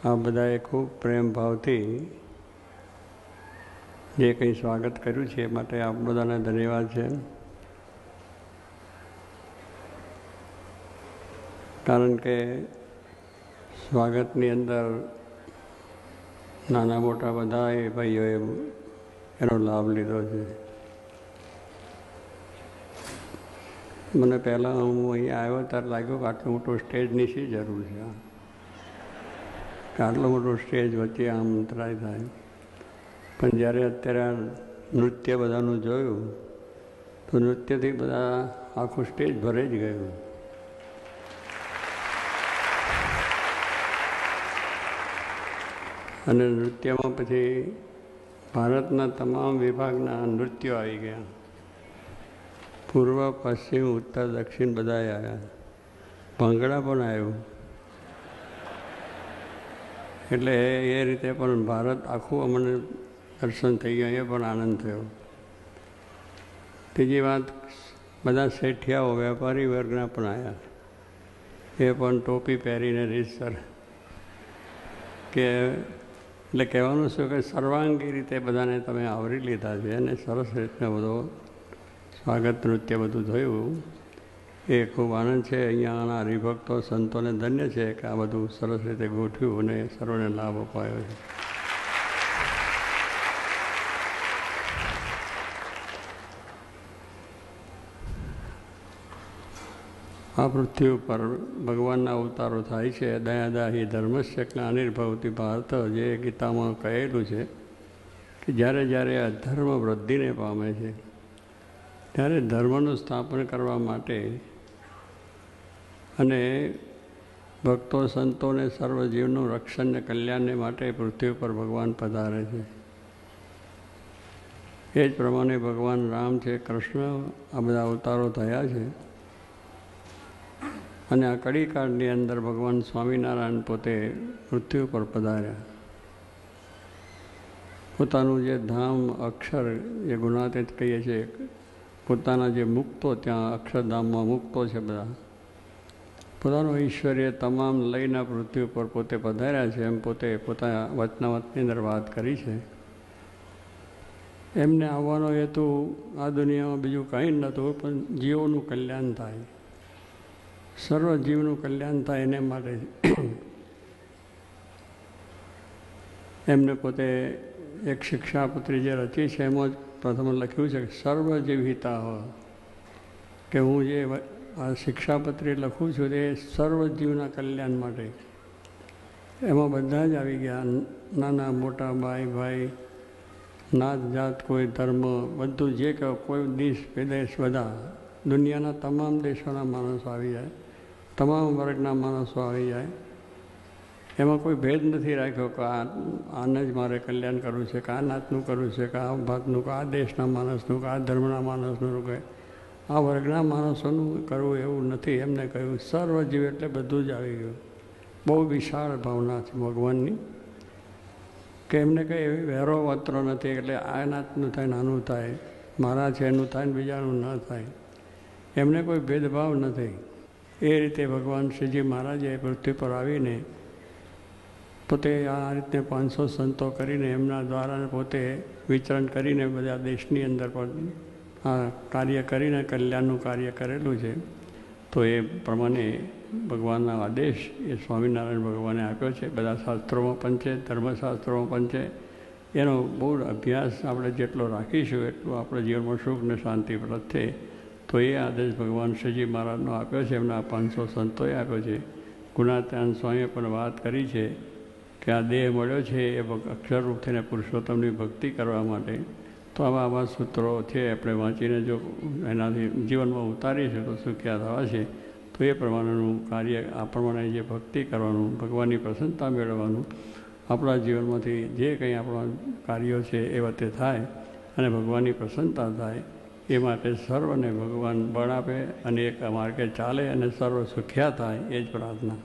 આ બધાએ ખૂબ પ્રેમ ભાવથી જે કંઈ સ્વાગત કર્યું છે એ માટે આપ બધાને ધન્યવાદ છે. કારણ કે સ્વાગતની અંદર નાના મોટા બધા એ ભાઈઓએ એનો લાભ લીધો છે. મને પહેલાં હું અહીં આવ્યો ત્યારે લાગ્યું કે આટલું મોટું સ્ટેજની શી જરૂર છે, કે આટલું મોટું સ્ટેજ વચ્ચે આમ અંતરાય થાય. પણ જ્યારે અત્યારે નૃત્ય બધાનું જોયું તો નૃત્યથી બધા આખું સ્ટેજ ભરાઈ જ ગયું. અને નૃત્યમાં પછી ભારતના તમામ વિભાગના નૃત્યો આવી ગયા. પૂર્વ, પશ્ચિમ, ઉત્તર, દક્ષિણ બધાએ આવ્યા. ભાંગડા પણ આવ્યું. એટલે એ રીતે પણ ભારત આખું અમને દર્શન થઈ ગયું, એ પણ આનંદ થયો. ત્રીજી વાત, બધા શેઠિયાઓ વેપારી વર્ગના પણ આવ્યા. એ પણ ટોપી પહેરીને રીતસર, કે એટલે કહેવાનું શું કે સર્વાંગી રીતે બધાને તમે આવરી લીધા છે અને સરસ રીતના બધો સ્વાગત નૃત્ય બધું થયું. એ ખૂબ આનંદ છે. અહીંયાના હરિભક્તો સંતોને ધન્ય છે કે આ બધું સરસ રીતે ગોઠવ્યું અને સર્વને લાભ અપાયો છે. આ પૃથ્વી ઉપર ભગવાનના અવતારો થાય છે. દયાદાહી ધર્મસ્ય ગ્લાનિર્ભવતિ ભારત, જે ગીતામાં કહેલું છે કે જ્યારે જ્યારે અધર્મ વૃદ્ધિને પામે છે ત્યારે ધર્મનું સ્થાપન કરવા માટે અને ભક્તો સંતોને સર્વજીવનું રક્ષણ અને કલ્યાણને માટે પૃથ્વી ઉપર ભગવાન પધારે છે. એ જ પ્રમાણે ભગવાન રામ છે, કૃષ્ણ, આ બધા અવતારો થયા છે. અને આ કળીકાળની અંદર ભગવાન સ્વામિનારાયણ પોતે પૃથ્વી ઉપર પધાર્યા. પોતાનું જે ધામ અક્ષર, જે ગુણાતીત કહીએ છીએ, પોતાના જે મુક્તો ત્યાં અક્ષરધામમાં મુક્તો છે બધા, પોતાનું ઐશ્વર્ય તમામ લઈને પૃથ્વી ઉપર પોતે પધાર્યા છે. એમ પોતે પોતાના વચનાવતની અંદર વાત કરી છે. એમને આવવાનો હેતુ આ દુનિયામાં બીજું કંઈ જ નહોતું, પણ જીવોનું કલ્યાણ થાય, સર્વ જીવનું કલ્યાણ થાય એને માટે એમને પોતે એક શિક્ષાપત્રી જે રચી છે એમાં જ પ્રથમ લખ્યું છે કે સર્વજીવ હિતાહ, કે હું જે આ શિક્ષાપત્રી લખું છું તે સર્વજીવના કલ્યાણ માટે. એમાં બધા જ આવી ગયા, નાના મોટા, ભાઈ, નાત જાત, કોઈ ધર્મ, બધું જે કે કોઈ દેશ વિદેશ, બધા દુનિયાના તમામ દેશોના માણસો આવી જાય, તમામ વર્ગના માણસો આવી જાય. એમાં કોઈ ભેદ નથી રાખ્યો કે આને જ મારે કલ્યાણ કરવું છે, કે આ નાતનું કરવું છે, કે આ ભાતનું, કે આ દેશના માણસનું, કે આ ધર્મના માણસનું, કે આ વર્ગના માણસોનું કરવું એવું નથી. એમને કહ્યું સર્વજીવ એટલે બધું જ આવી ગયું. બહુ વિશાળ ભાવના છે ભગવાનની, કે એમને કંઈ એવી વેરો વત્રો નથી એટલે આ નાતનું થાય, નાનું થાય, મારા છે એનું થાય ને બીજાનું ન થાય. એમને કોઈ ભેદભાવ નથી. એ રીતે ભગવાન શ્રીજી મહારાજે પૃથ્વી પર આવીને પોતે આ રીતે 500 સંતો કરીને એમના દ્વારા પોતે વિચરણ કરીને બધા દેશની અંદર પણ આ કાર્ય કરીને કલ્યાણનું કાર્ય કરેલું છે. તો એ પ્રમાણે ભગવાનના આદેશ એ સ્વામિનારાયણ ભગવાને આપ્યો છે. બધા શાસ્ત્રોમાં પણ છે, ધર્મશાસ્ત્રોમાં પણ છે. એનો બહુ અભ્યાસ આપણે જેટલો રાખીશું એટલું આપણા જીવનમાં સુખ ને શાંતિ પ્રત્યે. તો એ આદેશ ભગવાન શ્રીજી મહારાજનો આપ્યો છે, એમના 500 સંતોએ આપ્યો છે. ગુણાત્યાન સ્વામીએ પણ વાત કરી છે કે આ દેહ મળ્યો છે એ અક્ષરરૂપ થઈને પુરુષોત્તમની ભક્તિ કરવા માટે. તો આવા સૂત્રો છે, આપણે વાંચીને જો એનાથી જીવનમાં ઉતારીશું તો સુખ્યા થવા છે. તો એ પ્રમાણેનું કાર્ય, આ પ્રમાણે જે ભક્તિ કરવાનું, ભગવાનની પ્રસન્નતા મેળવવાનું, આપણા જીવનમાંથી જે કંઈ આપણા કાર્યો છે એ વખતે થાય અને ભગવાનની પ્રસન્નતા થાય, એ માટે સર્વને ભગવાન બળ આપે અને એક માર્ગે ચાલે અને સર્વ સુખ્યા થાય, એ જ પ્રાર્થના.